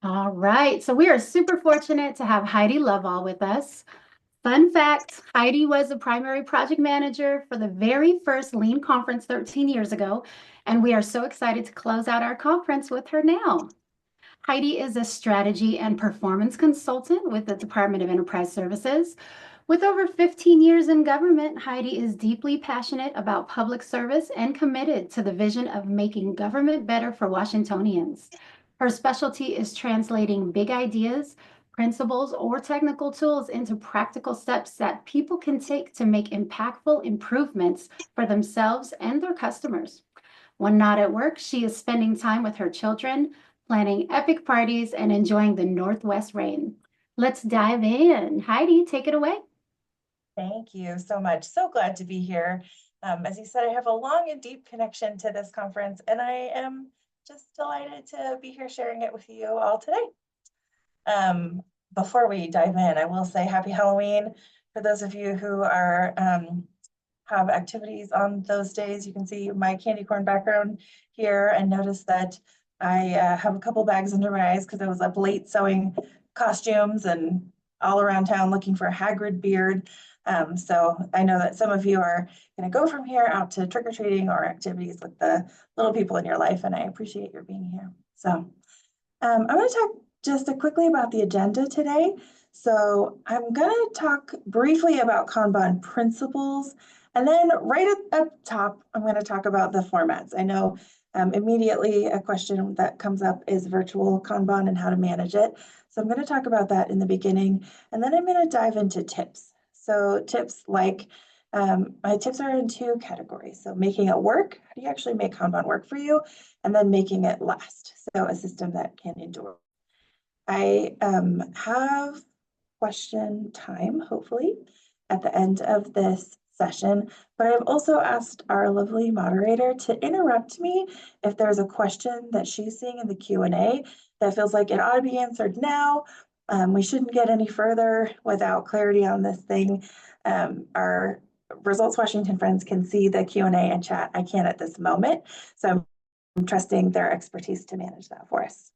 All right, so we are super fortunate to have Heidi Lovell with us. Fun fact, Heidi was the primary project manager for the very first Lean conference 13 years ago, and we are so excited to close out our conference with her now. Heidi is a strategy and performance consultant with the Department of Enterprise Services. With over 15 years in government, Heidi is deeply passionate about public service and committed to the vision of making government better for Washingtonians. Her specialty is translating big ideas, principles, or technical tools into practical steps that people can take to make impactful improvements for themselves and their customers. When not at work, she is spending time with her children, planning epic parties, and enjoying the Northwest rain. Let's dive in. Heidi, take it away. Thank you so much. So glad to be here. As you said, I have a long and deep connection to this conference, and I am just delighted to be here sharing it with you all today. Before we dive in, I will say happy Halloween for those of you who are have activities on those days. You can see my candy corn background here and notice that I have a couple bags under my eyes because I was up late sewing costumes and all around town looking for a Hagrid beard. So I know that some of you are going to go from here out to trick-or-treating or activities with the little people in your life, and I appreciate your being here. So I'm going to talk just quickly about the agenda today. So I'm going to talk briefly about Kanban principles, and then right up top, I'm going to talk about the formats. I know immediately a question that comes up is virtual Kanban and how to manage it. So I'm going to talk about that in the beginning, and then I'm going to dive into tips. So tips like, my tips are in two categories. So making it work, how do you actually make Kanban work for you? And then making it last, so a system that can endure. I have question time, hopefully, at the end of this session, but I've also asked our lovely moderator to interrupt me if there's a question that she's seeing in the Q&A that feels like it ought to be answered now. We shouldn't get any further without clarity on this thing. Our Results Washington friends can see the Q&A and chat. I can't at this moment, so I'm trusting their expertise to manage that for us.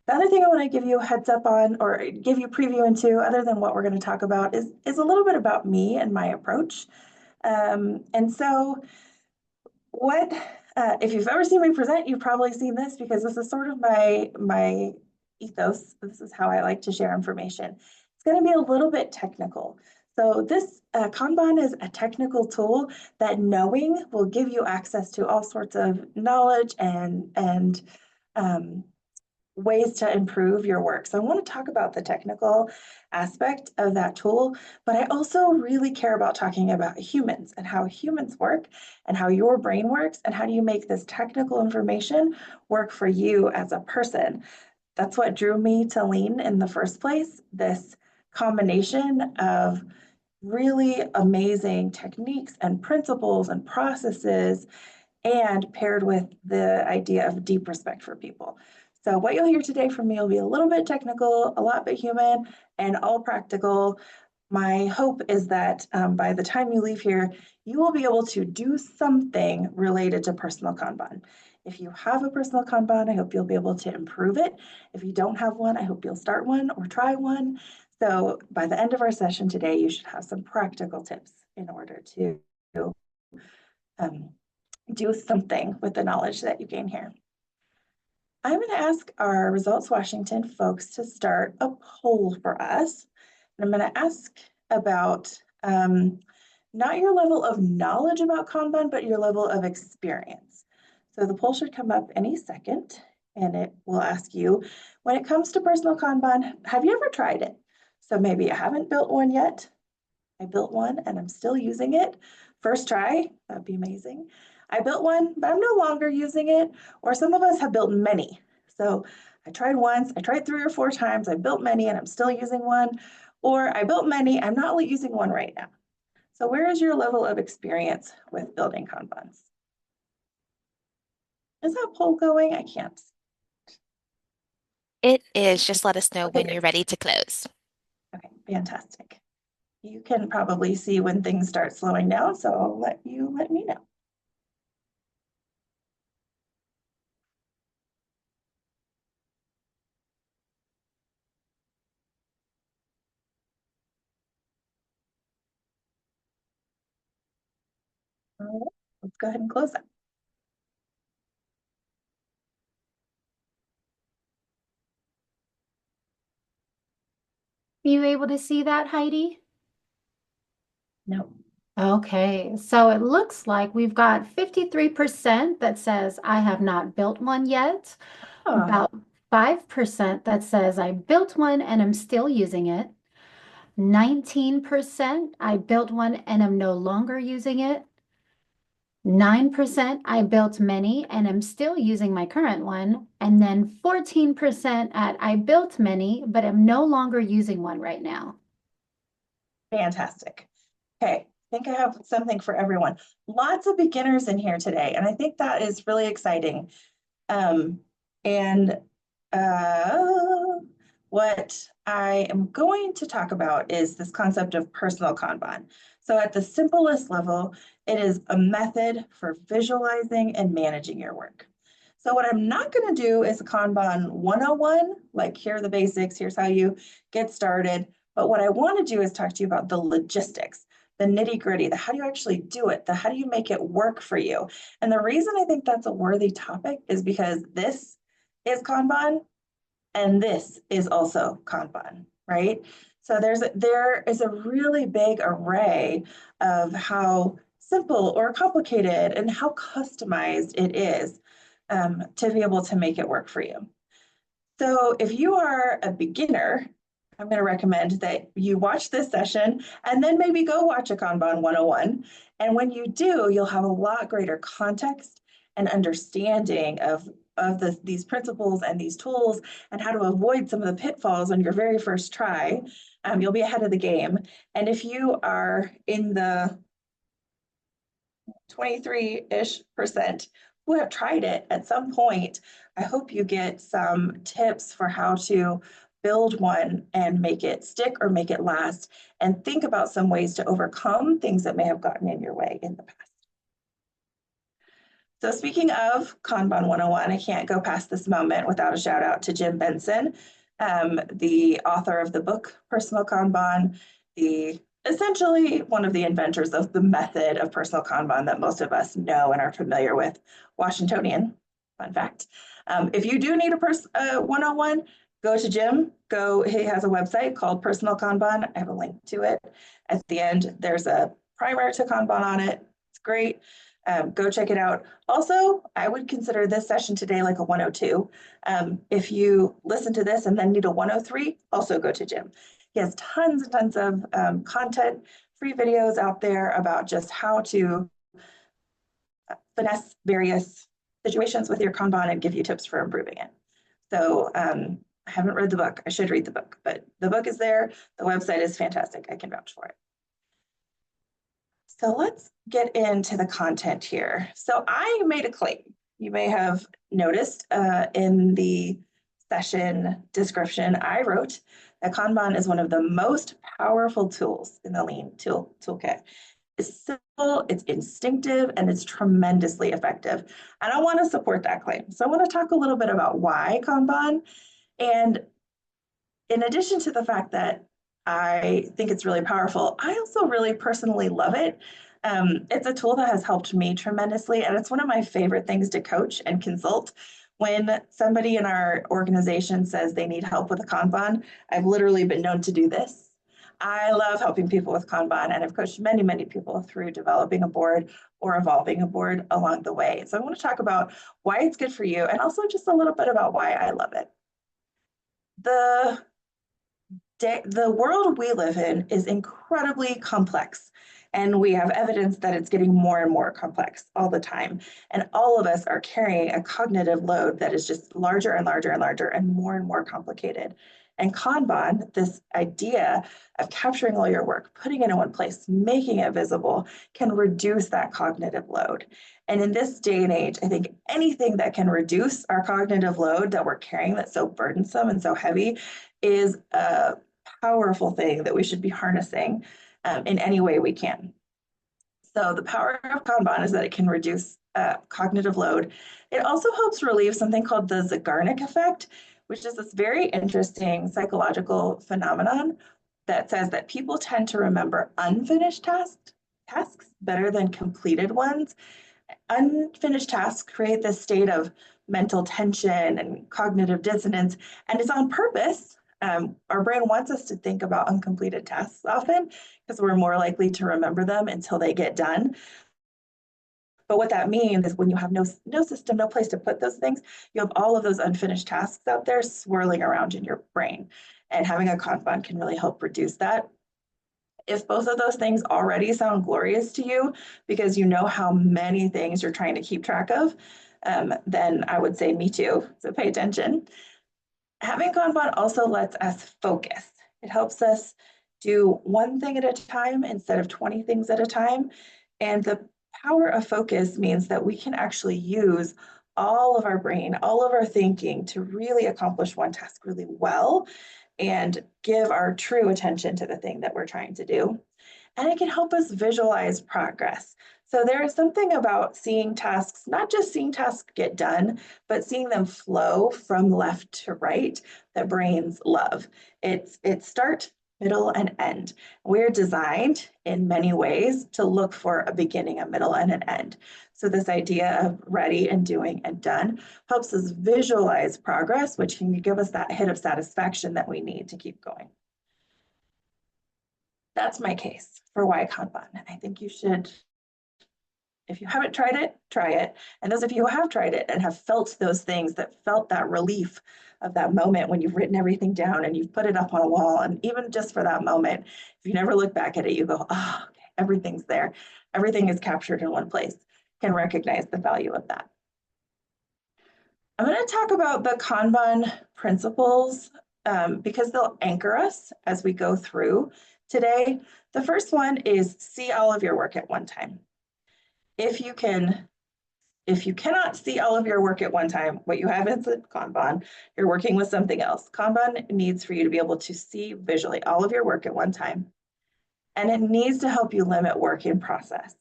The other thing I want to give you a heads up on, or give you a preview into, other than what we're going to talk about, is a little bit about me and my approach. And so what, if you've ever seen me present, you've probably seen this because this is sort of my ethos. This is how I like to share information. It's going to be a little bit technical. So this Kanban is a technical tool that knowing will give you access to all sorts of knowledge and ways to improve your work. So I want to talk about the technical aspect of that tool, but I also really care about talking about humans and how humans work and how your brain works and how do you make this technical information work for you as a person. That's what drew me to Lean in the first place, this combination of really amazing techniques and principles and processes and paired with the idea of deep respect for people. So what you'll hear today from me will be a little bit technical, a lot bit human, and all practical. My hope is that by the time you leave here, you will be able to do something related to personal Kanban. If you have a personal Kanban, I hope you'll be able to improve it. If you don't have one, I hope you'll start one or try one. So by the end of our session today, you should have some practical tips in order to do something with the knowledge that you gain here. I'm going to ask our Results Washington folks to start a poll for us. And I'm going to ask about not your level of knowledge about Kanban, but your level of experience. So the poll should come up any second, and it will ask you, when it comes to personal Kanban, have you ever tried it? So maybe you haven't built one yet. I built one and I'm still using it. First try, that'd be amazing. I built one, but I'm no longer using it. Or some of us have built many. So I tried once, I tried 3 or 4 times, I built many and I'm still using one. Or I built many, I'm not using one right now. So where is your level of experience with building Kanbans? Is that poll going? I can't. It is. Just let us know Okay, when great. you're ready to close. Okay, fantastic. You can probably see when things start slowing down, so I'll let me know. All right, let's go ahead and close that. You able to see that, Heidi? No. Okay, so it looks like we've got 53% that says I have not built one yet, Ah, about 5% that says I built one and I'm still using it, 19% I built one and I'm no longer using it, 9% I built many and I'm still using my current one, and then 14% at I built many but am no longer using one right now. fantastic. Okay, I think I have something for everyone. Lots of beginners in here today, and I think that is really exciting. And what I am going to talk about is this concept of personal Kanban. So at the simplest level, it is a method for visualizing and managing your work. So what I'm not going to do is a Kanban 101, like here are the basics, here's how you get started. But what I want to do is talk to you about the logistics, the nitty gritty, the how do you actually do it, the how do you make it work for you. And the reason I think that's a worthy topic is because this is Kanban and this is also Kanban, right? So there is a really big array of how simple or complicated and how customized it is to be able to make it work for you. So if you are a beginner, I'm going to recommend that you watch this session and then maybe go watch a Kanban 101. And when you do, you'll have a lot greater context and understanding of these principles and these tools and how to avoid some of the pitfalls on your very first try. You'll be ahead of the game. And if you are in the 23-ish% who have tried it at some point, I hope you get some tips for how to build one and make it stick or make it last, and think about some ways to overcome things that may have gotten in your way in the past. So speaking of Kanban 101, I can't go past this moment without a shout out to Jim Benson, the author of the book Personal Kanban, essentially one of the inventors of the method of personal Kanban that most of us know and are familiar with, Washingtonian, fun fact. If you do need a 101, go to Jim. He has a website called Personal Kanban. I have a link to it. At the end, there's a primer to Kanban on it. It's great. Go check it out. Also, I would consider this session today like a 102. If you listen to this and then need a 103, also go to Jim. He has tons and tons of content, free videos out there about just how to finesse various situations with your Kanban and give you tips for improving it. So I haven't read the book. I should read the book, but the book is there. The website is fantastic. I can vouch for it. So let's get into the content here. So I made a claim. You may have noticed in the session description, I wrote that Kanban is one of the most powerful tools in the Lean toolkit. It's simple, it's instinctive, and it's tremendously effective. And I want to support that claim. So I want to talk a little bit about why Kanban. And in addition to the fact that I think it's really powerful, I also really personally love it. It's a tool that has helped me tremendously, and it's one of my favorite things to coach and consult. When somebody in our organization says they need help with a Kanban, I've literally been known to do this. I love helping people with Kanban, and I've coached many, many people through developing a board or evolving a board along the way. So I want to talk about why it's good for you and also just a little bit about why I love it. The world we live in is incredibly complex, and we have evidence that it's getting more and more complex all the time. And all of us are carrying a cognitive load that is just larger and larger and larger and more complicated. And Kanban, this idea of capturing all your work, putting it in one place, making it visible, can reduce that cognitive load. And in this day and age, I think anything that can reduce our cognitive load that we're carrying that's so burdensome and so heavy is a powerful thing that we should be harnessing in any way we can. So the power of Kanban is that it can reduce cognitive load. It also helps relieve something called the Zeigarnik effect, which is this very interesting psychological phenomenon that says that people tend to remember unfinished tasks better than completed ones. Unfinished tasks create this state of mental tension and cognitive dissonance, and it's on purpose. Our brain wants us to think about uncompleted tasks often because we're more likely to remember them until they get done. But what that means is when you have no system, no place to put those things, you have all of those unfinished tasks out there swirling around in your brain. And having a Kanban can really help reduce that. If both of those things already sound glorious to you because you know how many things you're trying to keep track of, then I would say me too. So pay attention. Having Kanban also lets us focus. It helps us do one thing at a time instead of 20 things at a time. And the power of focus means that we can actually use all of our brain, all of our thinking to really accomplish one task really well and give our true attention to the thing that we're trying to do. And it can help us visualize progress. So there is something about seeing tasks, not just seeing tasks get done, but seeing them flow from left to right that brains love. It's start, middle, and end. We're designed in many ways to look for a beginning, a middle, and an end. So this idea of ready and doing and done helps us visualize progress, which can give us that hit of satisfaction that we need to keep going. That's my case for why Kanban. I think you should, if you haven't tried it, try it. And those of you who have tried it and have felt those things, that felt that relief of that moment when you've written everything down and you've put it up on a wall, and even just for that moment, if you never look back at it, you go, oh, okay, everything's there. Everything is captured in one place. Can recognize the value of that. I'm going to talk about the Kanban principles because they'll anchor us as we go through today. The first one is see all of your work at one time. If you cannot see all of your work at one time, what you have is a Kanban, you're working with something else. Kanban needs for you to be able to see visually all of your work at one time. And it needs to help you limit work in process.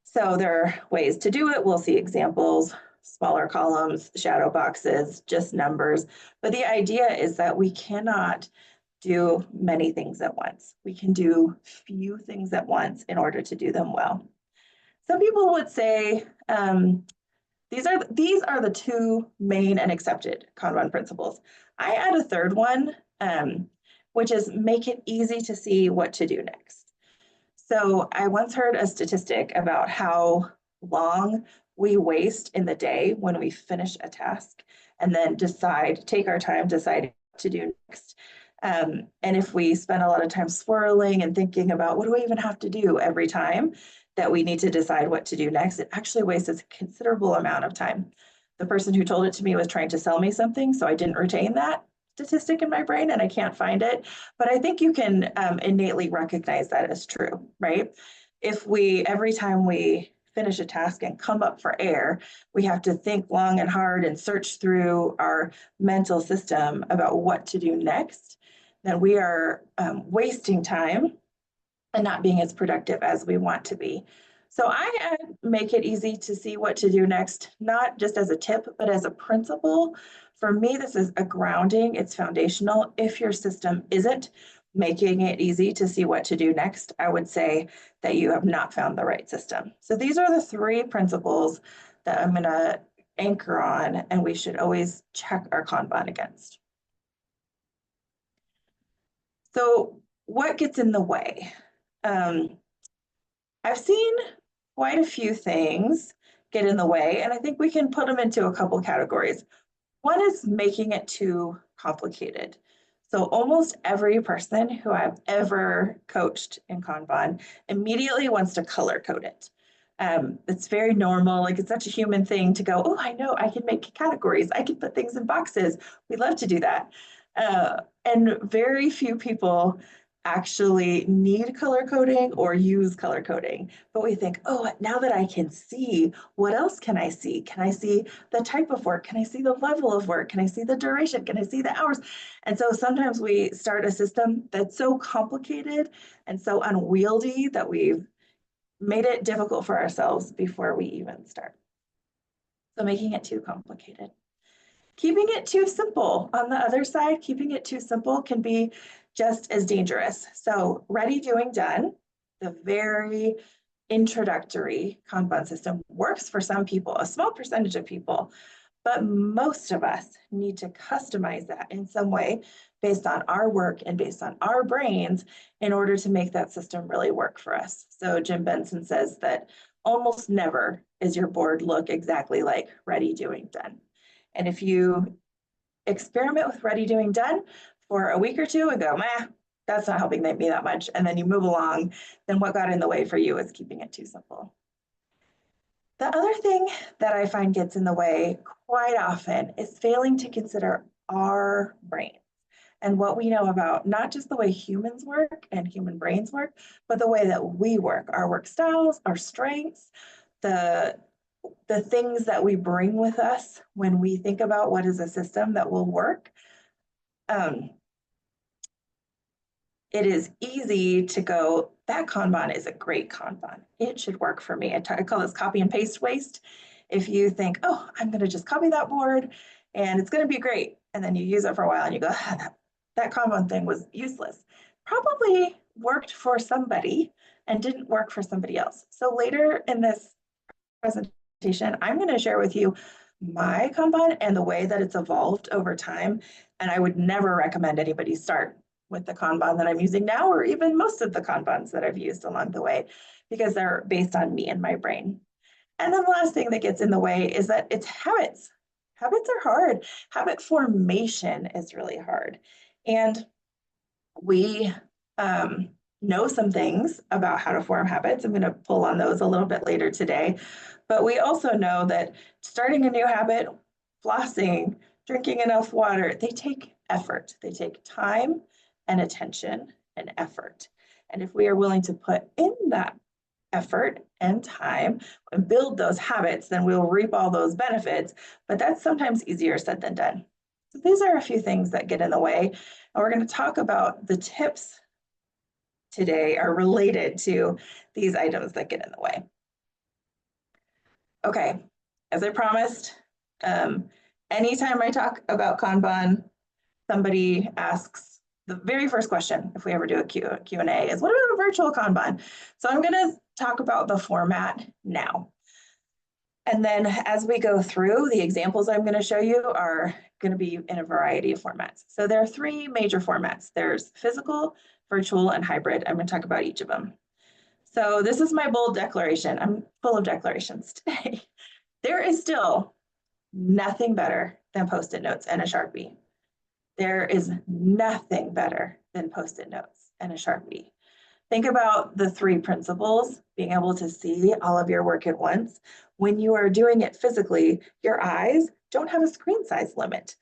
So there are ways to do it. We'll see examples, smaller columns, shadow boxes, just numbers. But the idea is that we cannot do many things at once. We can do few things at once in order to do them well. Some people would say these are the two main and accepted Kanban principles. I add a third one, which is make it easy to see what to do next. So I once heard a statistic about how long we waste in the day when we finish a task and then take our time, decide what to do next. And if we spend a lot of time swirling and thinking about what do I even have to do every time that we need to decide what to do next, it actually wastes a considerable amount of time. The person who told it to me was trying to sell me something, so I didn't retain that statistic in my brain and I can't find it. But I think you can innately recognize that as true, right? If every time we finish a task and come up for air, we have to think long and hard and search through our mental system about what to do next, then we are wasting time and not being as productive as we want to be. So I make it easy to see what to do next, not just as a tip, but as a principle. For me, this is a grounding, it's foundational. If your system isn't making it easy to see what to do next, I would say that you have not found the right system. So these are the three principles that I'm gonna anchor on and we should always check our Kanban against. So what gets in the way? I've seen quite a few things get in the way, and I think we can put them into a couple categories. One is making it too complicated. So almost every person who I've ever coached in Kanban immediately wants to color code it. It's very normal, like it's such a human thing to go, oh, I know I can make categories, I can put things in boxes. We love to do that. And very few people actually need color coding or use color coding. But we think, oh, now that I can see, what else can I see? Can I see the type of work? Can I see the level of work? Can I see the duration? Can I see the hours? And so sometimes we start a system that's so complicated and so unwieldy that we've made it difficult for ourselves before we even start. So making it too complicated. Keeping it too simple. On the other side, keeping it too simple can be just as dangerous. So ready, doing, done, the very introductory Kanban system works for some people, a small percentage of people, but most of us need to customize that in some way based on our work and based on our brains in order to make that system really work for us. So Jim Benson says that almost never is your board look exactly like ready, doing, done. And if you experiment with ready, doing, done for a week or two and go, meh, that's not helping me that much, and then you move along, then what got in the way for you is keeping it too simple. The other thing that I find gets in the way quite often is failing to consider our brains and what we know about not just the way humans work and human brains work, but the way that we work, our work styles, our strengths, the things that we bring with us when we think about what is a system that will work. It is easy to go, that Kanban is a great Kanban. It should work for me. I call this copy and paste waste. If you think, oh, I'm going to just copy that board and it's going to be great. And then you use it for a while and you go, that Kanban thing was useless. Probably worked for somebody and didn't work for somebody else. So later in this presentation, I'm going to share with you my Kanban and the way that it's evolved over time. And I would never recommend anybody start with the Kanban that I'm using now, or even most of the Kanbans that I've used along the way, because they're based on me and my brain. And then the last thing that gets in the way is that it's habits. Habits are hard. Habit formation is really hard. And we know some things about how to form habits. I'm going to pull on those a little bit later today. But we also know that starting a new habit, flossing, drinking enough water, they take effort. They take time and attention and effort. And if we are willing to put in that effort and time and build those habits, then we'll reap all those benefits. But that's sometimes easier said than done. So these are a few things that get in the way. And we're going to talk about the tips today are related to these items that get in the way. Okay, as I promised, anytime I talk about Kanban, somebody asks the very first question, if we ever do a Q&A, is what about a virtual Kanban? So I'm going to talk about the format now. And then as we go through, the examples I'm going to show you are going to be in a variety of formats. So there are three major formats. There's physical, virtual, and hybrid. I'm going to talk about each of them. So this is my bold declaration. I'm full of declarations today. There is still nothing better than Post-it notes and a Sharpie. There is nothing better than Post-it notes and a Sharpie. Think about the three principles, being able to see all of your work at once. When you are doing it physically, your eyes don't have a screen size limit.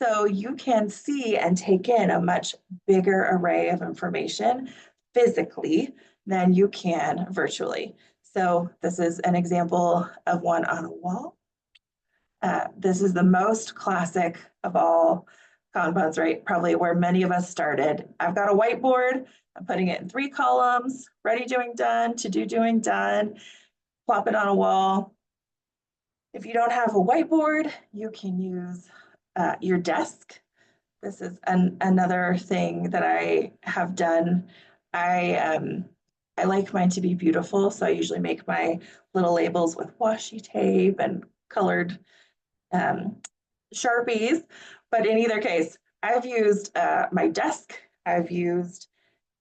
So you can see and take in a much bigger array of information physically than you can virtually. So this is an example of one on a wall. This is the most classic of all Kanbans, right? Probably where many of us started. I've got a whiteboard. I'm putting it in 3 columns, ready, doing, done, to do, doing, done, plop it on a wall. If you don't have a whiteboard, you can use your desk. This is another thing that I have done. I like mine to be beautiful, so I usually make my little labels with washi tape and colored Sharpies. But in either case, I've used my desk. I've used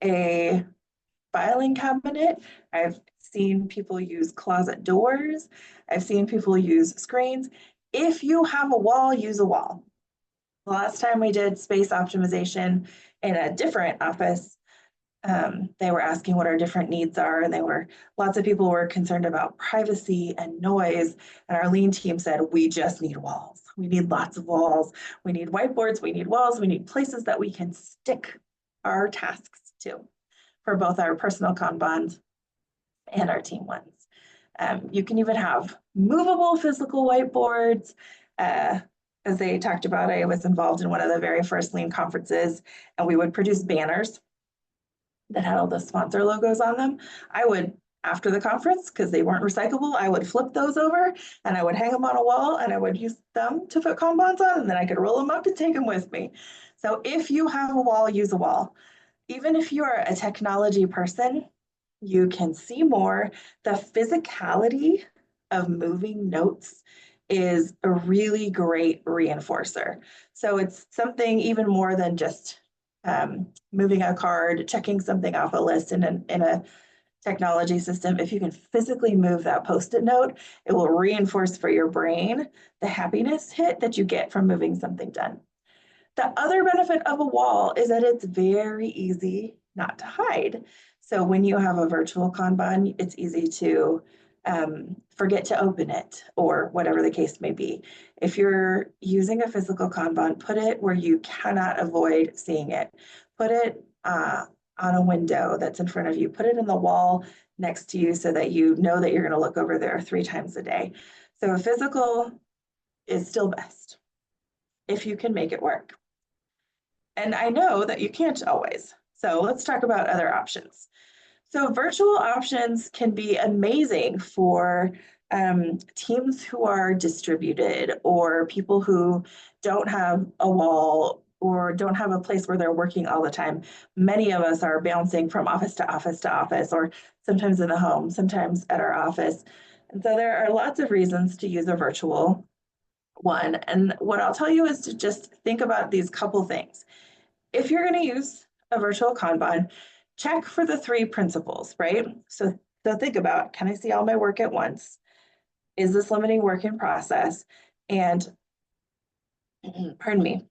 a filing cabinet. I've seen people use closet doors. I've seen people use screens. If you have a wall, use a wall. The last time we did space optimization in a different office, they were asking what our different needs are, and lots of people were concerned about privacy and noise. And our lean team said, we just need walls. We need lots of walls. We need whiteboards. We need walls. We need places that we can stick our tasks to for both our personal Kanbans and our team ones. You can even have movable physical whiteboards. As they talked about, I was involved in one of the very first lean conferences, and we would produce banners that had all the sponsor logos on them. I would, after the conference, because they weren't recyclable, I would flip those over and I would hang them on a wall and I would use them to put Kanbans on, and then I could roll them up and take them with me. So if you have a wall, use a wall. Even if you are a technology person, You can see more. The physicality of moving notes is a really great reinforcer. So it's something even more than just moving a card, checking something off a list in a technology system. If you can physically move that Post-it note, it will reinforce for your brain the happiness hit that you get from moving something done. The other benefit of a wall is that it's very easy not to hide. So when you have a virtual Kanban, it's easy to forget to open it or whatever the case may be. If you're using a physical Kanban, put it where you cannot avoid seeing it. Put it on a window that's in front of you. Put it in the wall next to you so that you know that you're going to look over there 3 times a day. So a physical is still best if you can make it work. And I know that you can't always. So let's talk about other options. So virtual options can be amazing for teams who are distributed or people who don't have a wall or don't have a place where they're working all the time. Many of us are bouncing from office to office to office, or sometimes in the home, sometimes at our office. And so there are lots of reasons to use a virtual one. And what I'll tell you is to just think about these couple things. If you're going to use a virtual Kanban, check for the 3 principles, right? So think about, can I see all my work at once? Is this limiting work in process? And pardon me,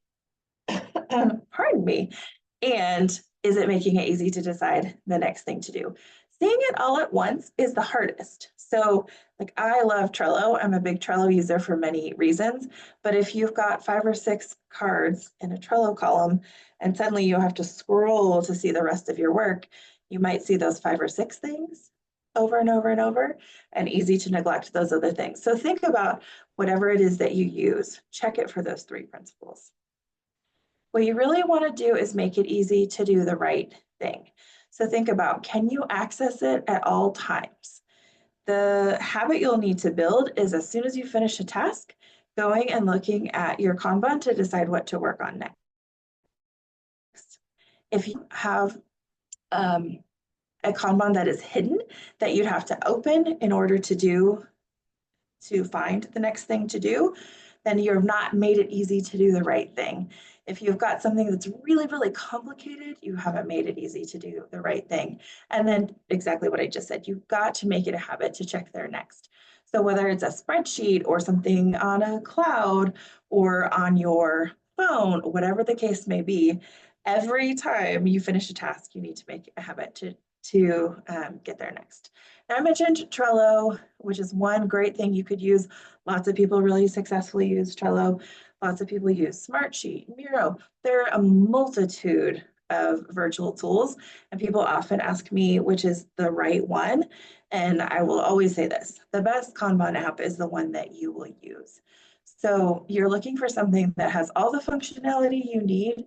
pardon me. And is it making it easy to decide the next thing to do? Seeing it all at once is the hardest. So like I love Trello. I'm a big Trello user for many reasons, but if you've got 5 or 6 cards in a Trello column and suddenly you have to scroll to see the rest of your work, you might see those 5 or 6 things over and over and over, and easy to neglect those other things. So think about whatever it is that you use, check it for those 3 principles. What you really want to do is make it easy to do the right thing. So think about, can you access it at all times? The habit you'll need to build is as soon as you finish a task, going and looking at your Kanban to decide what to work on next. If you have a Kanban that is hidden that you'd have to open in order to find the next thing to do, then you've not made it easy to do the right thing. If you've got something that's really, really complicated, you haven't made it easy to do the right thing. And then exactly what I just said, you've got to make it a habit to check there next. So whether it's a spreadsheet or something on a cloud or on your phone, whatever the case may be, every time you finish a task, you need to make it a habit to get there next. Now I mentioned Trello, which is one great thing you could use. Lots of people really successfully use Trello. Lots of people use Smartsheet, Miro. There are a multitude of virtual tools, and people often ask me which is the right one. And I will always say this, the best Kanban app is the one that you will use. So you're looking for something that has all the functionality you need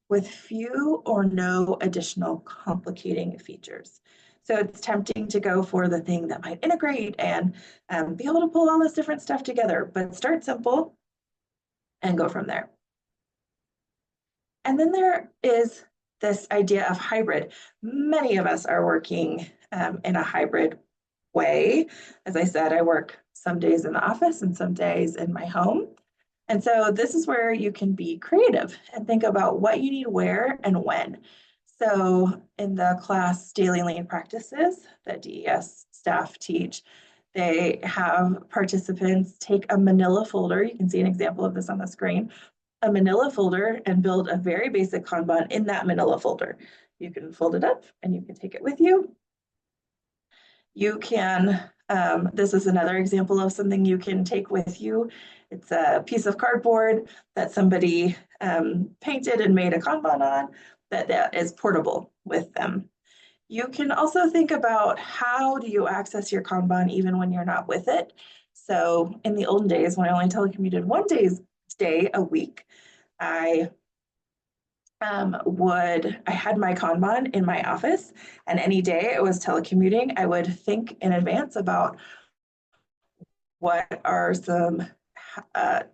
with few or no additional complicating features. So it's tempting to go for the thing that might integrate and be able to pull all this different stuff together, but start simple and go from there. And then there is this idea of hybrid. Many of us are working in a hybrid way. As I said, I work some days in the office and some days in my home. And so this is where you can be creative and think about what you need where and when. So in the class Daily Lean Practices that DES staff teach, they have participants take a manila folder. You can see an example of this on the screen, a manila folder, and build a very basic Kanban in that manila folder. You can fold it up and you can take it with you. You can, this is another example of something you can take with you. It's a piece of cardboard that somebody painted and made a Kanban on that is portable with them. You can also think about how do you access your Kanban even when you're not with it. So in the olden days, when I only telecommuted one day a week, I had my Kanban in my office, and any day it was telecommuting, I would think in advance about what are some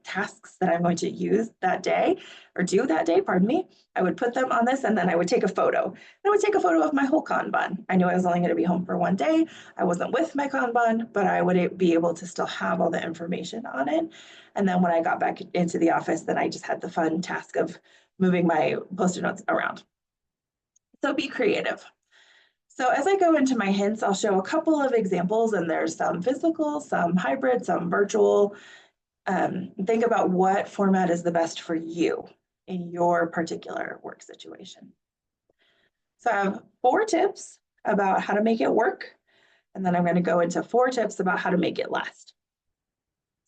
tasks that I'm going to use that day or do that day, pardon me, I would put them on this and then I would take a photo. And I would take a photo of my whole Kanban. I knew I was only going to be home for one day. I wasn't with my Kanban, but I would be able to still have all the information on it. And then when I got back into the office, then I just had the fun task of moving my post-it notes around. So be creative. So as I go into my hints, I'll show a couple of examples, and there's some physical, some hybrid, some virtual. Think about what format is the best for you in your particular work situation. So I have 4 tips about how to make it work, and then I'm going to go into 4 tips about how to make it last.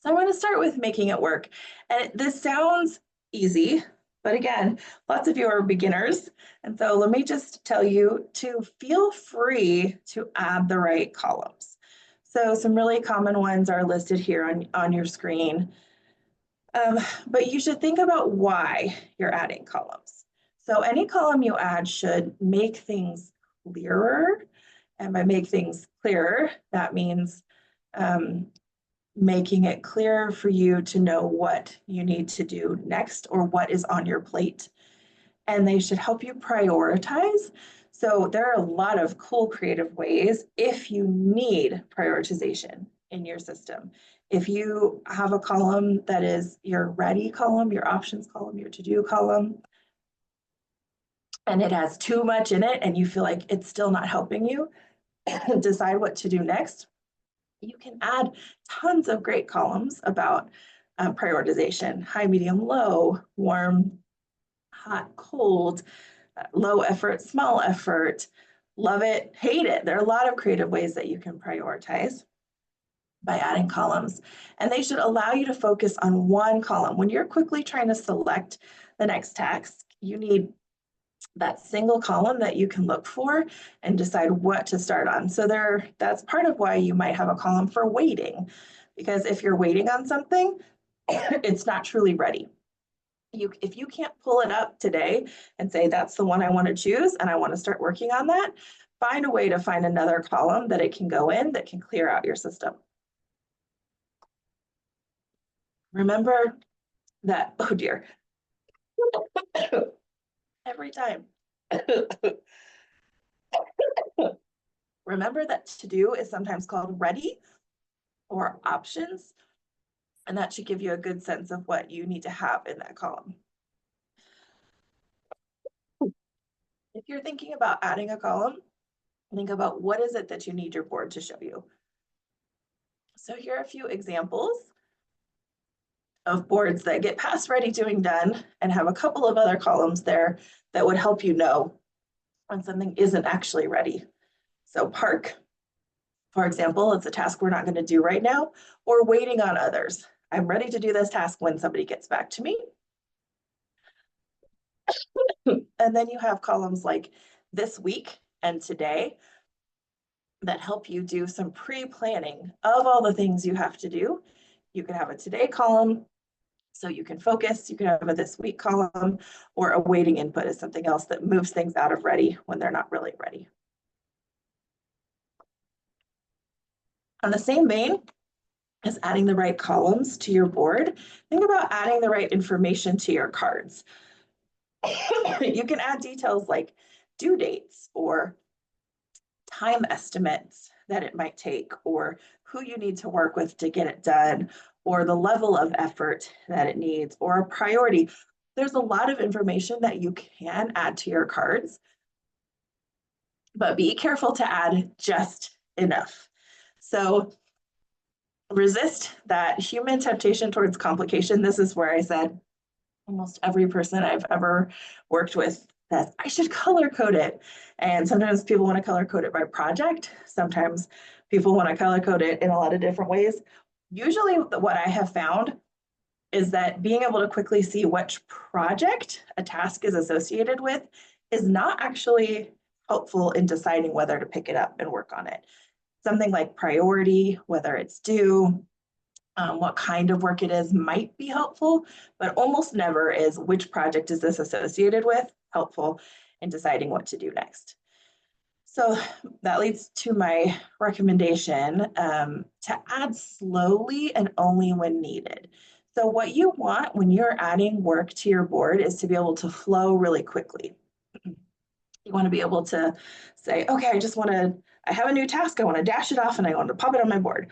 So I'm going to start with making it work. And this sounds easy, but again, lots of you are beginners. And so let me just tell you to feel free to add the right columns. So some really common ones are listed here on your screen. But you should think about why you're adding columns. So any column you add should make things clearer. And by make things clearer, that means making it clearer for you to know what you need to do next or what is on your plate. And they should help you prioritize. So there are a lot of cool creative ways if you need prioritization in your system. If you have a column that is your ready column, your options column, your to-do column, and it has too much in it and you feel like it's still not helping you decide what to do next, you can add tons of great columns about prioritization: high, medium, low, warm, hot, cold, low effort, small effort, love it, hate it. There are a lot of creative ways that you can prioritize by adding columns, and they should allow you to focus on one column. When you're quickly trying to select the next task, you need that single column that you can look for and decide what to start on. So that's part of why you might have a column for waiting, because if you're waiting on something, it's not truly ready. If you can't pull it up today and say, that's the one I want to choose and I want to start working on that, find a way to find another column that it can go in that can clear out your system. Remember that, oh dear, every time. Remember that to do is sometimes called ready or options, and that should give you a good sense of what you need to have in that column. If you're thinking about adding a column, think about what is it that you need your board to show you. So here are a few examples of boards that get past ready, doing, done, and have a couple of other columns there that would help you know when something isn't actually ready. So park, for example, it's a task we're not going to do right now, or waiting on others. I'm ready to do this task when somebody gets back to me. And then you have columns like this week and today that help you do some pre-planning of all the things you have to do. You can have a today column so you can focus. You can have a this week column, or a waiting input is something else that moves things out of ready when they're not really ready. On the same vein as adding the right columns to your board, think about adding the right information to your cards. You can add details like due dates or time estimates that it might take, or who you need to work with to get it done, or the level of effort that it needs, or a priority. There's a lot of information that you can add to your cards, but be careful to add just enough. So resist that human temptation towards complication. This is where I said almost every person I've ever worked with that I should color code it. And sometimes people want to color code it by project. Sometimes people want to color code it in a lot of different ways. Usually what I have found is that being able to quickly see which project a task is associated with is not actually helpful in deciding whether to pick it up and work on it. Something like priority, whether it's due, what kind of work it is might be helpful, but almost never is which project is this associated with helpful in deciding what to do next. So that leads to my recommendation to add slowly and only when needed. So what you want when you're adding work to your board is to be able to flow really quickly. You want to be able to say, okay, I have a new task, I want to dash it off and I want to pop it on my board.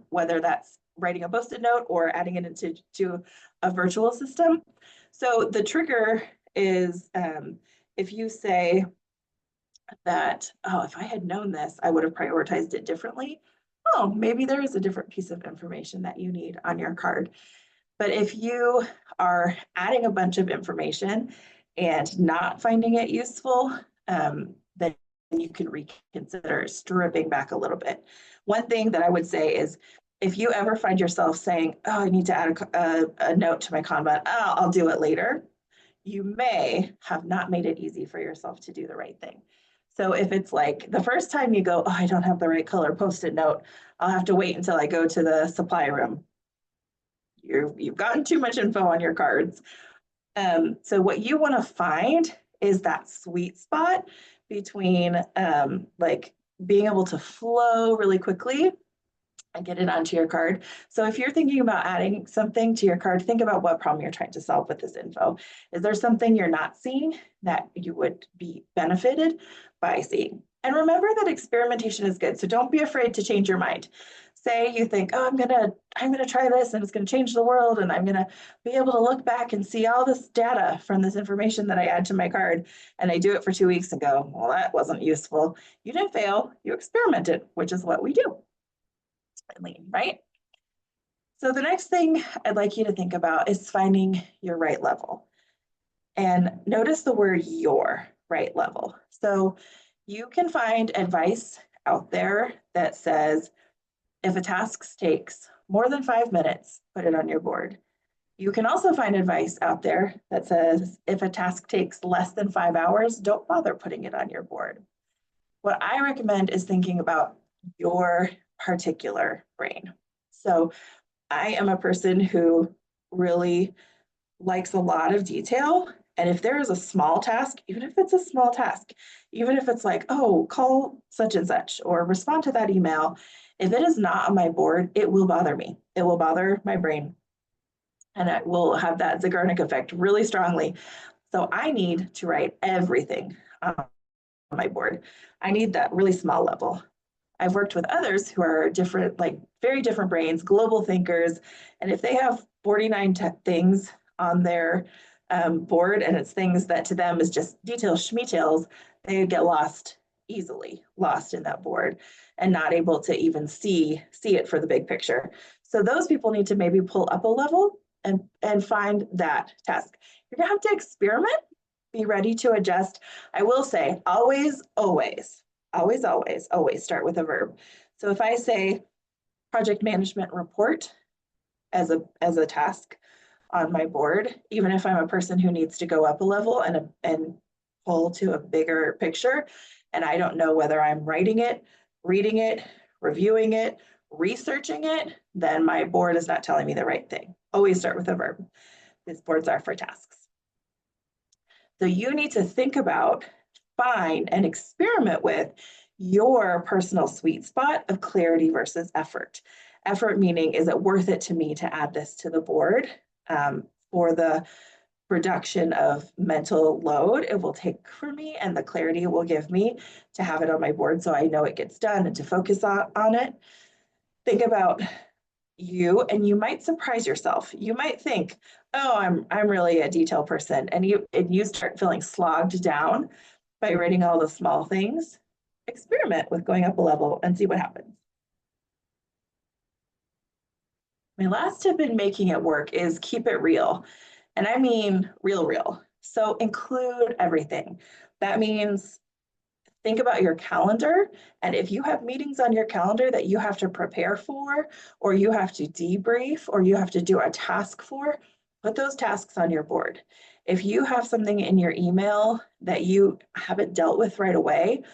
Whether that's writing a post-it note or adding it into a virtual system. So the trigger is if you say that, oh, if I had known this, I would have prioritized it differently. Oh, maybe there is a different piece of information that you need on your card. But if you are adding a bunch of information and not finding it useful, then you can reconsider stripping back a little bit. One thing that I would say is if you ever find yourself saying, oh, I need to add a note to my Kanban, oh, I'll do it later, you may have not made it easy for yourself to do the right thing. So if it's like the first time you go, oh, I don't have the right color post-it note, I'll have to wait until I go to the supply room. You've gotten too much info on your cards. So what you want to find is that sweet spot between like being able to flow really quickly and get it onto your card. So if you're thinking about adding something to your card, think about what problem you're trying to solve with this info. Is there something you're not seeing that you would be benefited by seeing? And remember that experimentation is good. So don't be afraid to change your mind. Say you think, oh, I'm gonna try this and it's gonna change the world and I'm gonna be able to look back and see all this data from this information that I add to my card. And I do it for 2 weeks and go, well, that wasn't useful. You didn't fail, you experimented, which is what we do. Lean, right? So the next thing I'd like you to think about is finding your right level. And notice the word your right level. So you can find advice out there that says, if a task takes more than 5 minutes, put it on your board. You can also find advice out there that says, if a task takes less than 5 hours, don't bother putting it on your board. What I recommend is thinking about your particular brain. So I am a person who really likes a lot of detail. And if there is a small task, even if it's a small task, even if it's like, oh, call such and such or respond to that email, if it is not on my board, it will bother me. It will bother my brain. And it will have that Zeigarnik effect really strongly. So I need to write everything on my board. I need that really small level. I've worked with others who are different, like very different brains, global thinkers. And if they have 49 things on their board and it's things that to them is just details, schmetails, they get easily lost in that board and not able to even see it for the big picture. So those people need to maybe pull up a level and find that task. You're gonna have to experiment, be ready to adjust. I will say, always start with a verb. So if I say project management report as a task on my board, even if I'm a person who needs to go up a level and pull to a bigger picture, and I don't know whether I'm writing it, reading it, reviewing it, researching it, then my board is not telling me the right thing. Always start with a verb. These boards are for tasks. So you need to think about, find, and experiment with your personal sweet spot of clarity versus effort. Effort meaning, is it worth it to me to add this to the board for the reduction of mental load it will take for me and the clarity it will give me to have it on my board so I know it gets done and to focus on it. Think about you, and you might surprise yourself. You might think, oh, I'm really a detail person, and you start feeling slogged down by writing all the small things. Experiment with going up a level and see what happens. My last tip in making it work is keep it real. And I mean real. So include everything. That means think about your calendar. And if you have meetings on your calendar that you have to prepare for, or you have to debrief, or you have to do a task for, put those tasks on your board. If you have something in your email that you haven't dealt with right away,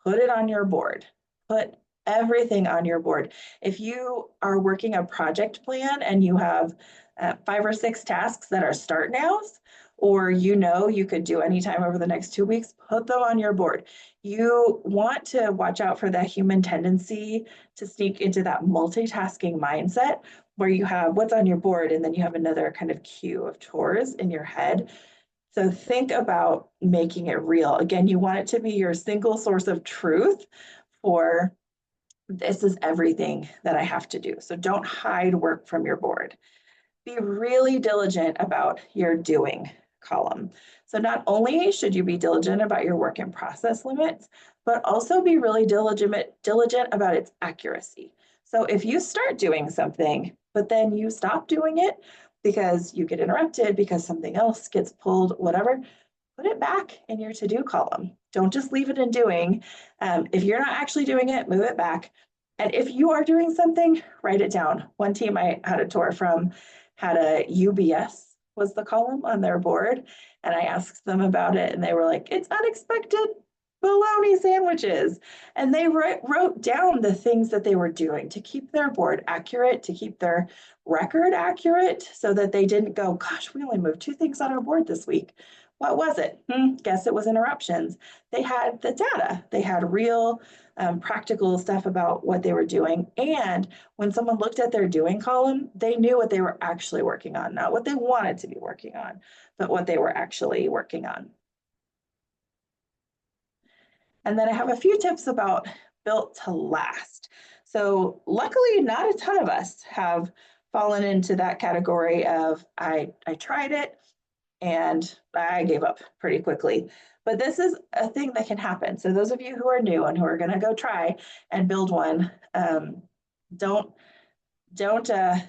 put it on your board. Put everything on your board. If you are working a project plan and you have 5 or 6 tasks that are start nows, or you could do anytime over the next 2 weeks, put them on your board. You want to watch out for that human tendency to sneak into that multitasking mindset where you have what's on your board and then you have another kind of queue of chores in your head. So think about making it real. Again, you want it to be your single source of truth for this is everything that I have to do. So don't hide work from your board. Be really diligent about your doing column. So not only should you be diligent about your work in process limits, but also be really diligent about its accuracy. So if you start doing something, but then you stop doing it because you get interrupted, because something else gets pulled, whatever, put it back in your to-do column. Don't just leave it in doing. If you're not actually doing it, move it back. And if you are doing something, write it down. One team I had a tour from had a UBS was the column on their board. And I asked them about it and they were like, it's unexpected bologna sandwiches. And they wrote down the things that they were doing to keep their board accurate, to keep their record accurate so that they didn't go, gosh, we only moved 2 things on our board this week. What was it? Guess it was interruptions. They had the data. They had real practical stuff about what they were doing. And when someone looked at their doing column, they knew what they were actually working on, not what they wanted to be working on, but what they were actually working on. And then I have a few tips about built to last. So luckily, not a ton of us have fallen into that category of I tried it and I gave up pretty quickly. But this is a thing that can happen. So those of you who are new and who are going to go try and build one, don't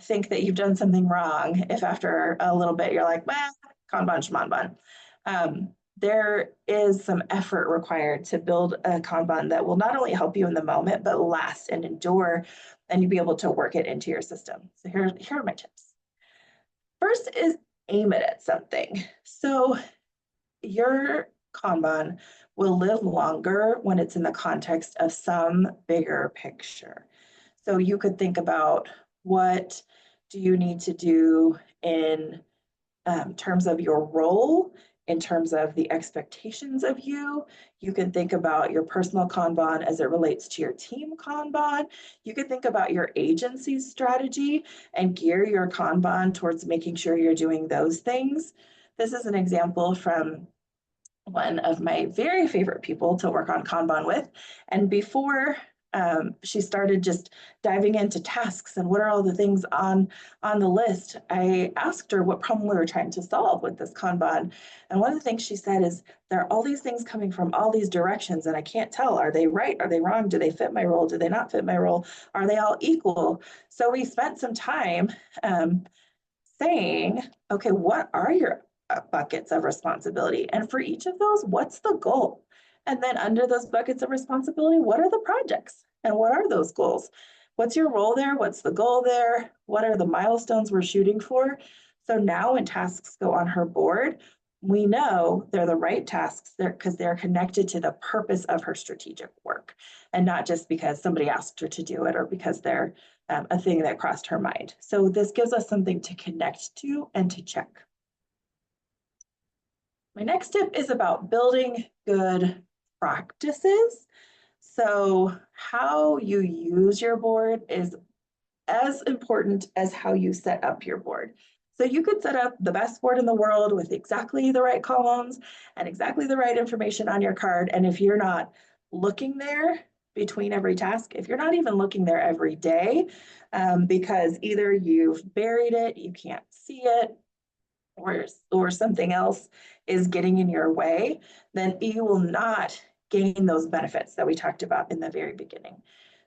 think that you've done something wrong if after a little bit you're like, well, Kanban, Shmonban. There is some effort required to build a Kanban that will not only help you in the moment, but last and endure, and you'll be able to work it into your system. So here are my tips. First is aim it at something. So your Kanban will live longer when it's in the context of some bigger picture. So you could think about what do you need to do in terms of your role, in terms of the expectations of you. You can think about your personal Kanban as it relates to your team Kanban. You can think about your agency's strategy and gear your Kanban towards making sure you're doing those things. This is an example from one of my very favorite people to work on Kanban with. And before she started just diving into tasks and what are all the things on the list, I asked her what problem we were trying to solve with this Kanban. And one of the things she said is, there are all these things coming from all these directions and I can't tell, are they right? Are they wrong? Do they fit my role? Do they not fit my role? Are they all equal? So we spent some time saying, okay, what are your buckets of responsibility? And for each of those, what's the goal? And then under those buckets of responsibility, what are the projects? And what are those goals? What's your role there? What's the goal there? What are the milestones we're shooting for? So now when tasks go on her board, we know they're the right tasks there because they're connected to the purpose of her strategic work and not just because somebody asked her to do it or because they're a thing that crossed her mind. So this gives us something to connect to and to check. My next tip is about building good practices. So how you use your board is as important as how you set up your board. So you could set up the best board in the world with exactly the right columns and exactly the right information on your card. And if you're not looking there between every task, if you're not even looking there every day, because either you've buried it, you can't see it, or something else is getting in your way, then you will not gain those benefits that we talked about in the very beginning.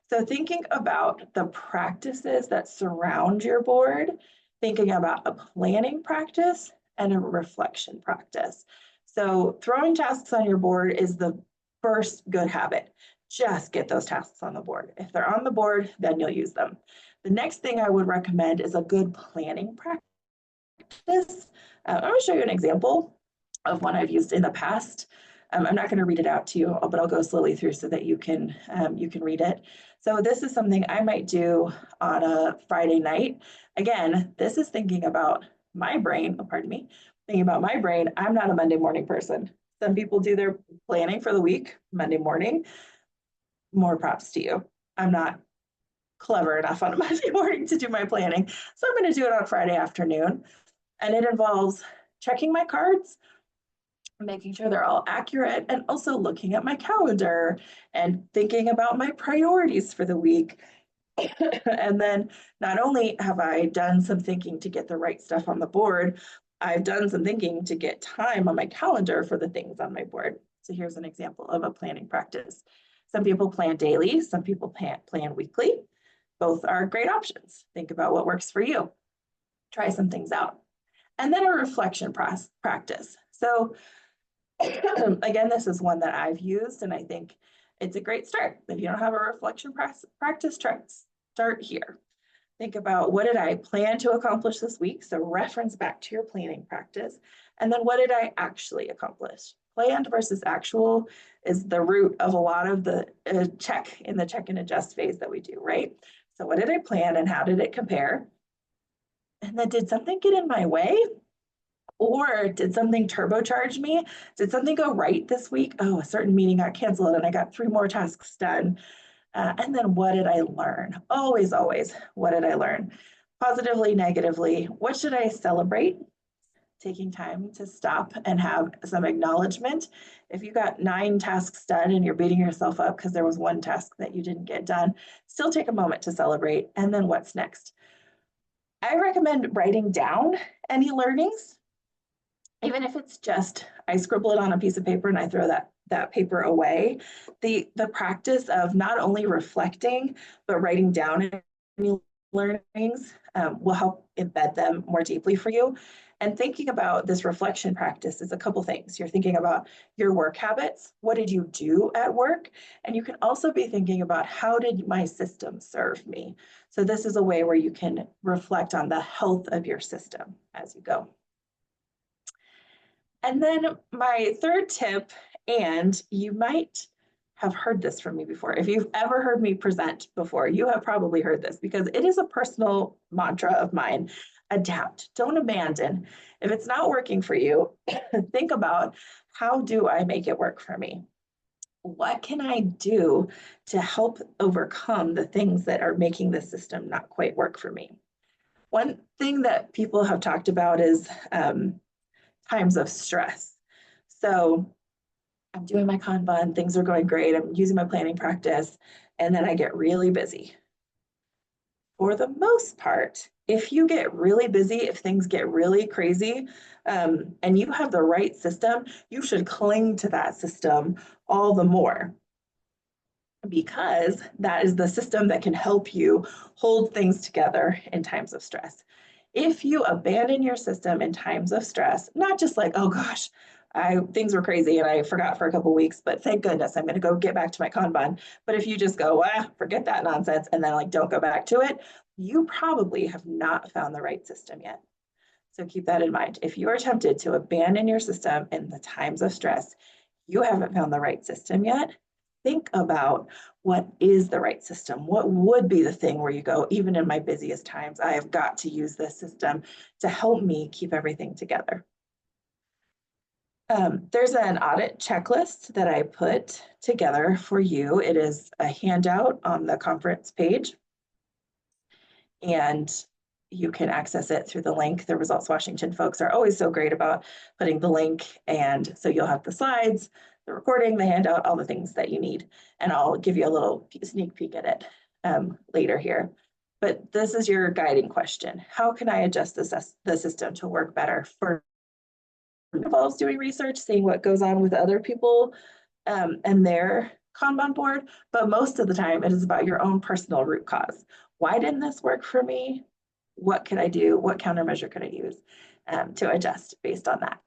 So thinking about the practices that surround your board, thinking about a planning practice and a reflection practice. So throwing tasks on your board is the first good habit. Just get those tasks on the board. If they're on the board, then you'll use them. The next thing I would recommend is a good planning practice. I'm going to show you an example of one I've used in the past. I'm not going to read it out to you, but I'll go slowly through so that you can read it. So this is something I might do on a Friday night. Again, this is thinking about my brain, pardon me, thinking about my brain. I'm not a Monday morning person. Some people do their planning for the week Monday morning. More props to you. I'm not clever enough on a Monday morning to do my planning. So I'm going to do it on Friday afternoon. And it involves checking my cards, making sure they're all accurate, and also looking at my calendar and thinking about my priorities for the week. And then not only have I done some thinking to get the right stuff on the board, I've done some thinking to get time on my calendar for the things on my board. So here's an example of a planning practice. Some people plan daily, some people plan weekly. Both are great options. Think about what works for you. Try some things out. And then a reflection practice. So again, this is one that I've used, and I think it's a great start. If you don't have a reflection practice, start here. Think about, what did I plan to accomplish this week? So reference back to your planning practice. And then what did I actually accomplish? Planned versus actual is the root of a lot of the check and adjust phase that we do, right? So what did I plan and how did it compare? And then, did something get in my way? Or did something turbocharge me? Did something go right this week? Oh, a certain meeting got canceled and I got 3 more tasks done. And then what did I learn? Always, what did I learn? Positively, negatively, what should I celebrate? Taking time to stop and have some acknowledgement. If you got 9 tasks done and you're beating yourself up because there was one task that you didn't get done, still take a moment to celebrate. And then what's next? I recommend writing down any learnings, even if it's just, I scribble it on a piece of paper and I throw that paper away. The practice of not only reflecting, but writing down any learnings will help embed them more deeply for you. And thinking about this reflection practice is a couple things. You're thinking about your work habits. What did you do at work? And you can also be thinking about, how did my system serve me? So this is a way where you can reflect on the health of your system as you go. And then my third tip, and you might have heard this from me before. If you've ever heard me present before, you have probably heard this because it is a personal mantra of mine. Adapt, don't abandon. If it's not working for you, think about, how do I make it work for me? What can I do to help overcome the things that are making the system not quite work for me? One thing that people have talked about is times of stress. So I'm doing my Kanban, things are going great, I'm using my planning practice, and then I get really busy. For the most part, if you get really busy, if things get really crazy, and you have the right system, you should cling to that system all the more, because that is the system that can help you hold things together in times of stress. If you abandon your system in times of stress, not just like, oh gosh, things were crazy and I forgot for a couple of weeks, but thank goodness I'm going to go get back to my Kanban. But if you just go, forget that nonsense, and then like don't go back to it, you probably have not found the right system yet. So keep that in mind. If you are tempted to abandon your system in the times of stress, you haven't found the right system yet. Think about, what is the right system? What would be the thing where you go, even in my busiest times, I have got to use this system to help me keep everything together. There's an audit checklist that I put together for you. It is a handout on the conference page, and you can access it through the link. The Results Washington folks are always so great about putting the link, and so you'll have the slides, the recording, the handout, all the things that you need. And I'll give you a little sneak peek at it later here. But this is your guiding question. How can I adjust the system to work better? For involves doing research, seeing what goes on with other people and their Kanban board, but most of the time it is about your own personal root cause. Why didn't this work for me? What could I do? What countermeasure could I use to adjust based on that?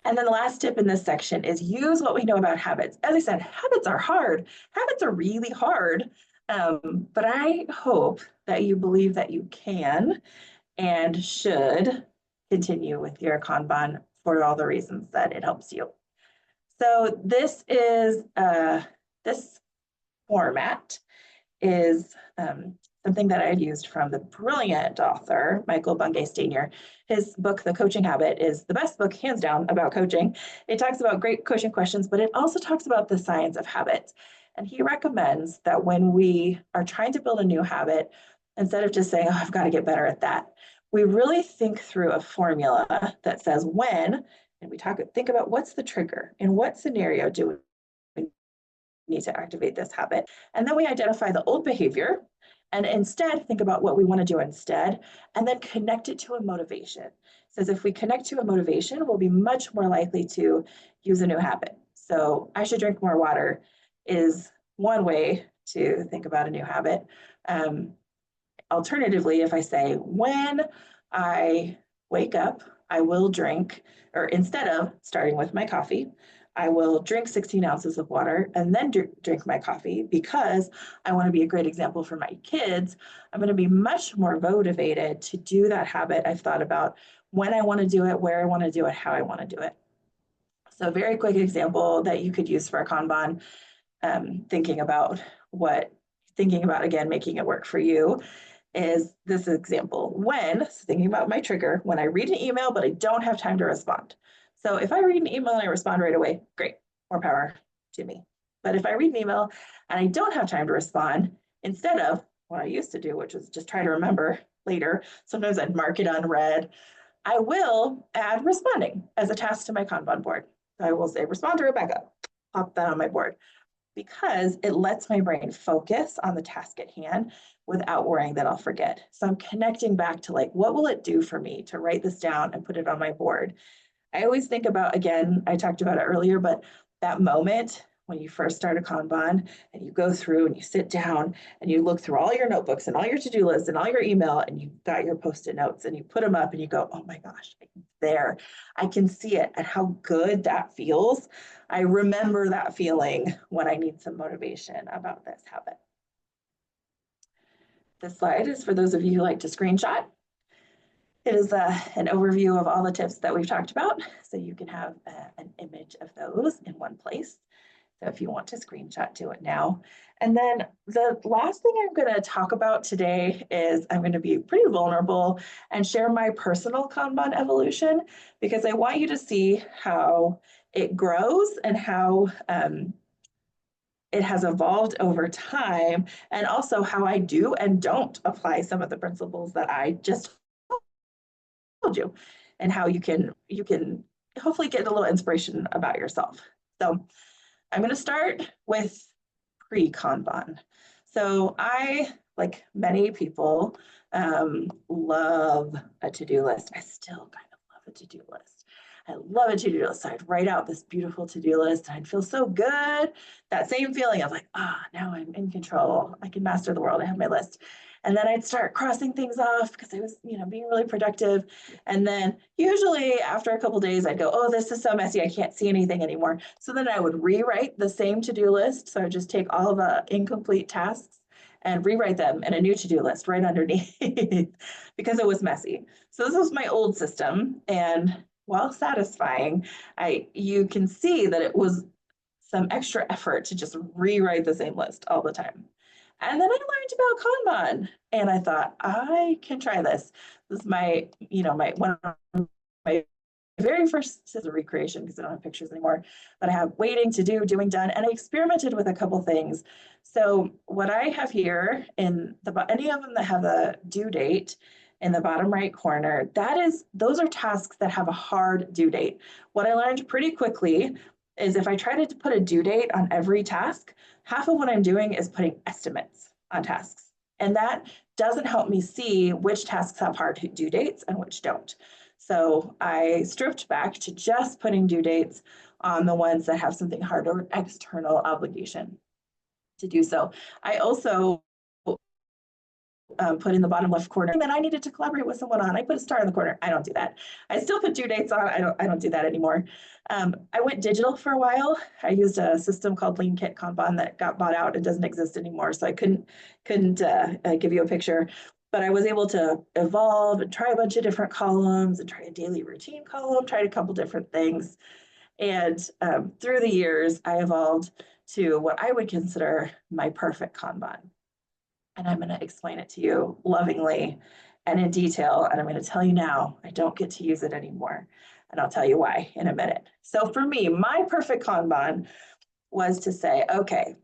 And then the last tip in this section is, use what we know about habits. As I said, habits are hard. Habits are really hard, but I hope that you believe that you can and should continue with your Kanban for all the reasons that it helps you. So this is this format is something that I've used from the brilliant author, Michael Bungay Stanier. His book, The Coaching Habit, is the best book, hands down, about coaching. It talks about great coaching questions, but it also talks about the science of habits. And he recommends that when we are trying to build a new habit, instead of just saying, oh, I've got to get better at that, we really think through a formula that says when, and think about what's the trigger, in what scenario do we need to activate this habit? And then we identify the old behavior and instead think about what we want to do instead, and then connect it to a motivation. It says if we connect to a motivation, we'll be much more likely to use a new habit. So I should drink more water is one way to think about a new habit. Alternatively, if I say, when I wake up, I will drink, or instead of starting with my coffee, I will drink 16 ounces of water and then drink my coffee because I want to be a great example for my kids. I'm going to be much more motivated to do that habit. I've thought about when I want to do it, where I want to do it, how I want to do it. So a very quick example that you could use for a Kanban, thinking about, again, making it work for you, is this example. Thinking about my trigger, when I read an email, but I don't have time to respond. So if I read an email and I respond right away, great, more power to me. But if I read an email and I don't have time to respond, instead of what I used to do, which was just try to remember later, sometimes I'd mark it unread, I will add responding as a task to my Kanban board. I will say, respond to Rebecca, pop that on my board, because it lets my brain focus on the task at hand without worrying that I'll forget. So I'm connecting back to what will it do for me to write this down and put it on my board? I always think about, again, I talked about it earlier, but that moment when you first start a Kanban and you go through and you sit down and you look through all your notebooks and all your to-do lists and all your email and you've got your Post-it notes and you put them up and you go, oh my gosh, there, I can see it and how good that feels. I remember that feeling when I need some motivation about this habit. This slide is for those of you who like to screenshot. It is an overview of all the tips that we've talked about, so you can have an image of those in one place. So if you want to screenshot, do it now. And then the last thing I'm going to talk about today is I'm going to be pretty vulnerable and share my personal Kanban evolution, because I want you to see how it grows and how it has evolved over time, and also how I do and don't apply some of the principles that I just told you, and how you can hopefully get a little inspiration about yourself. So I'm going to start with pre-Kanban. So I, like many people, love a to-do list. I still kind of love a to-do list. I love a to-do list. So I'd write out this beautiful to-do list and I'd feel so good. That same feeling of now I'm in control. I can master the world. I have my list. And then I'd start crossing things off because I was, being really productive. And then usually after a couple of days, I'd go, oh, this is so messy. I can't see anything anymore. So then I would rewrite the same to-do list. So I'd just take all the incomplete tasks and rewrite them in a new to-do list right underneath because it was messy. So this was my old system. And while satisfying, you can see that it was some extra effort to just rewrite the same list all the time. And then I learned about Kanban and I thought, I can try this. This is my one of my very first, this is a recreation because I don't have pictures anymore, but I have waiting, to do, doing, done, and I experimented with a couple things. So what I have here any of them that have a due date in the bottom right corner, those are tasks that have a hard due date. What I learned pretty quickly is if I try to put a due date on every task, half of what I'm doing is putting estimates on tasks. And that doesn't help me see which tasks have hard due dates and which don't. So I stripped back to just putting due dates on the ones that have something hard or external obligation to do so. I also put in the bottom left corner that I needed to collaborate with someone on. I put a star in the corner. I don't do that. I still put due dates on. I don't do that anymore. I went digital for a while. I used a system called Lean Kit Kanban that got bought out. It doesn't exist anymore, so I couldn't give you a picture. But I was able to evolve and try a bunch of different columns and try a daily routine column, tried a couple different things. And through the years, I evolved to what I would consider my perfect Kanban. And I'm going to explain it to you lovingly and in detail. And I'm going to tell you now, I don't get to use it anymore. And I'll tell you why in a minute. So for me, my perfect Kanban was to say, okay,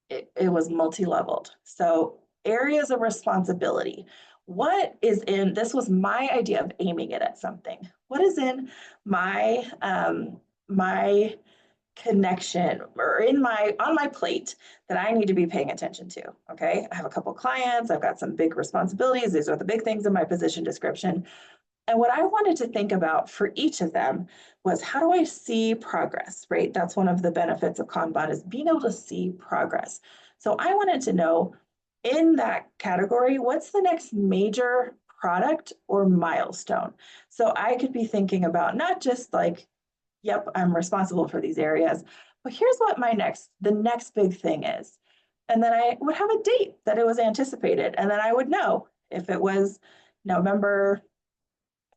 it was multi-leveled. So areas of responsibility. What is in, this was my idea of aiming it at something. What is in my connection or in my on my plate that I need to be paying attention to? Okay. I have a couple clients, I've got some big responsibilities. These are the big things in my position description. And what I wanted to think about for each of them was, how do I see progress, right? That's one of the benefits of Kanban, is being able to see progress. So I wanted to know, in that category, what's the next major product or milestone? So I could be thinking about not just like, yep, I'm responsible for these areas, but here's what the next big thing is. And then I would have a date that it was anticipated. And then I would know if it was November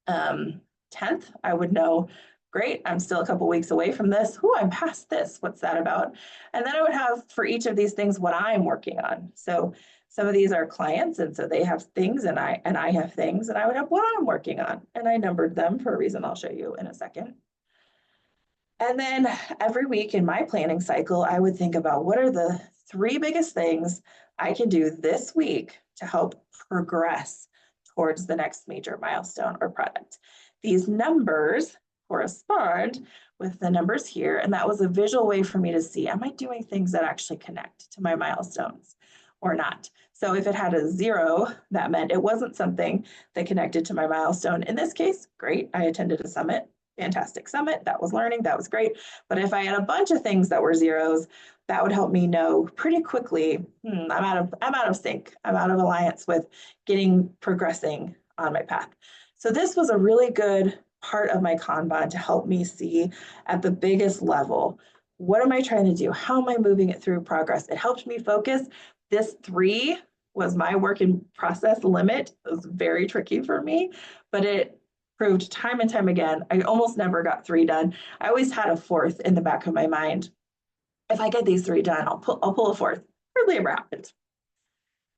10th, I would know, great, I'm still a couple weeks away from this. Whoo, I'm past this. What's that about? And then I would have for each of these things what I'm working on. So some of these are clients, and so they have things, and I have things, and I would have what I'm working on. And I numbered them for a reason I'll show you in a second. And then every week in my planning cycle, I would think about, what are the 3 biggest things I can do this week to help progress towards the next major milestone or product. These numbers correspond with the numbers here, and that was a visual way for me to see, am I doing things that actually connect to my milestones or not? So if it had a 0, that meant it wasn't something that connected to my milestone. In this case, great, I attended a summit. Fantastic summit. That was learning. That was great. But if I had a bunch of things that were 0s, that would help me know pretty quickly, I'm out of sync. I'm out of alliance with progressing on my path. So this was a really good part of my Kanban to help me see at the biggest level, what am I trying to do? How am I moving it through progress? It helped me focus. This 3 was my work in process limit. It was very tricky for me, but it proved time and time again, I almost never got 3 done. I always had a 4th in the back of my mind. If I get these 3 done, I'll pull a 4th. Hardly ever happened.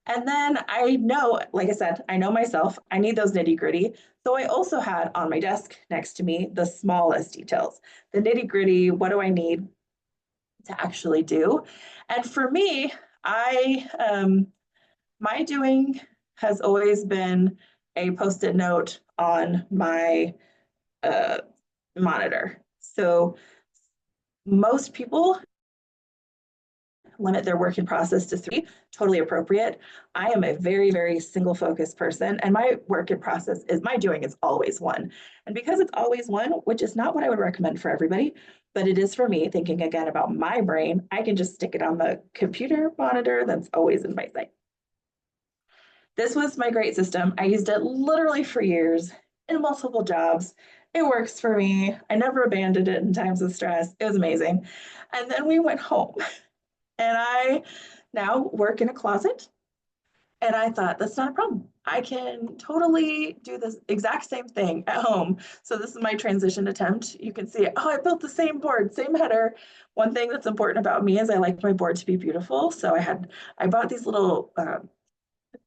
And then I know, like I said, I know myself, I need those nitty gritty. So I also had on my desk next to me the smallest details, the nitty gritty, what do I need to actually do? And for me, my doing has always been a post-it note on my monitor. So most people limit their work in process to 3, totally appropriate. I am a very, very single focused person, and my work in process my doing is always 1. And because it's always 1, which is not what I would recommend for everybody, but it is for me, thinking again about my brain, I can just stick it on the computer monitor that's always in my sight. This was my great system. I used it literally for years in multiple jobs. It works for me. I never abandoned it in times of stress. It was amazing. And then we went home, and I now work in a closet. And I thought, that's not a problem. I can totally do this exact same thing at home. So this is my transition attempt. You can see, oh, I built the same board, same header. One thing that's important about me is I like my board to be beautiful. So I bought these little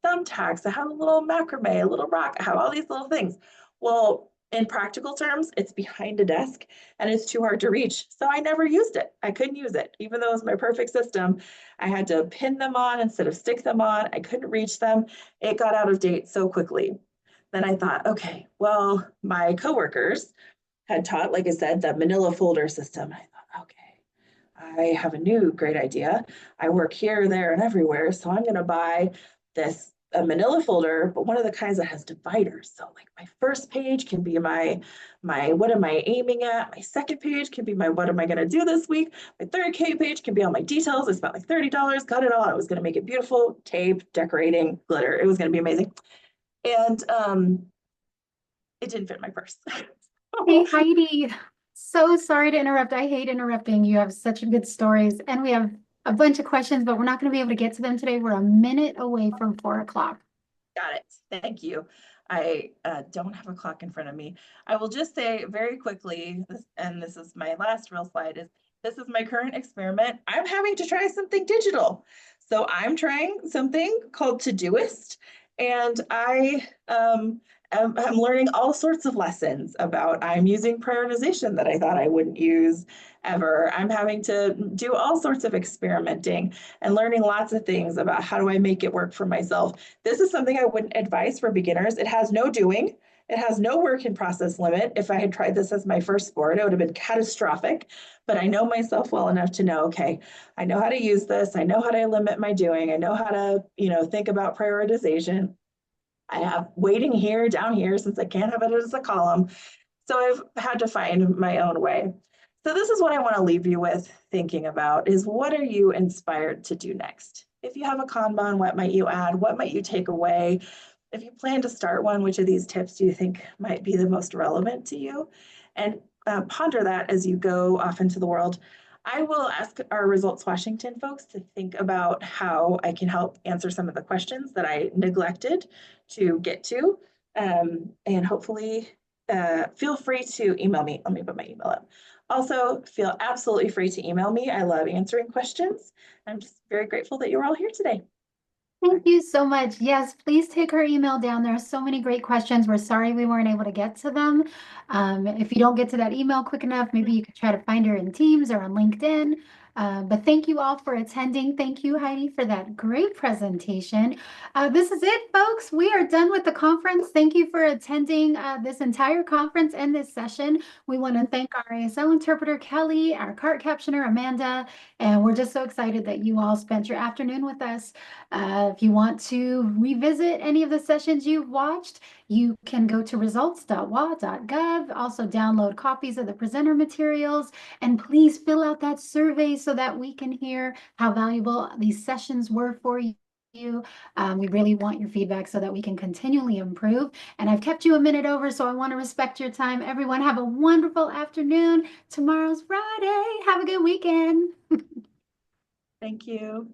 thumbtacks. I have a little macrame, a little rock. I have all these little things. Well, in practical terms, it's behind a desk and it's too hard to reach. So I never used it. I couldn't use it. Even though it was my perfect system, I had to pin them on instead of stick them on. I couldn't reach them. It got out of date so quickly. Then I thought, okay, well, my coworkers had taught, like I said, the manila folder system. I thought, okay, I have a new great idea. I work here, there, and everywhere. So I'm going to buy a manila folder, but one of the kinds that has dividers. So like my first page can be my what am I aiming at? My second page can be my what am I going to do this week? My third page can be all my details. I spent like $30, got it all. I was going to make it beautiful, tape, decorating, glitter. It was going to be amazing. And it didn't fit my purse. Hey, Heidi, so sorry to interrupt. I hate interrupting. You have such good stories, and we have a bunch of questions, but we're not going to be able to get to them today. We're a minute away from 4 o'clock. Got it. Thank you. I don't have a clock in front of me. I will just say very quickly, and this is my last real slide, is this is my current experiment. I'm having to try something digital. So I'm trying something called Todoist. And I'm learning all sorts of lessons about, I'm using prioritization that I thought I wouldn't use ever. I'm having to do all sorts of experimenting and learning lots of things about how do I make it work for myself. This is something I wouldn't advise for beginners. It has no doing. It has no work in process limit. If I had tried this as my first sport, it would have been catastrophic. But I know myself well enough to know, okay, I know how to use this. I know how to limit my doing. I know how to, think about prioritization. I have waiting here, down here, since I can't have it as a column. So I've had to find my own way. So this is what I want to leave you with thinking about is, what are you inspired to do next? If you have a Kanban, what might you add? What might you take away? If you plan to start one, which of these tips do you think might be the most relevant to you? And ponder that as you go off into the world. I will ask our Results Washington folks to think about how I can help answer some of the questions that I neglected to get to. And hopefully feel free to email me. Let me put my email up. Also, feel absolutely free to email me. I love answering questions. I'm just very grateful that you were all here today. Thank you so much. Yes, please take her email down. There are so many great questions. We're sorry we weren't able to get to them. If you don't get to that email quick enough, maybe you could try to find her in Teams or on LinkedIn. But thank you all for attending. Thank you, Heidi, for that great presentation. This is it, folks. We are done with the conference. Thank you for attending this entire conference and this session. We want to thank our ASL interpreter, Kelly, our CART captioner, Amanda, and we're just so excited that you all spent your afternoon with us. If you want to revisit any of the sessions you've watched, you can go to results.wa.gov, also download copies of the presenter materials, and please fill out that survey so that we can hear how valuable these sessions were for you. We really want your feedback so that we can continually improve. And I've kept you a minute over, so I want to respect your time. Everyone, have a wonderful afternoon. Tomorrow's Friday. Have a good weekend. Thank you.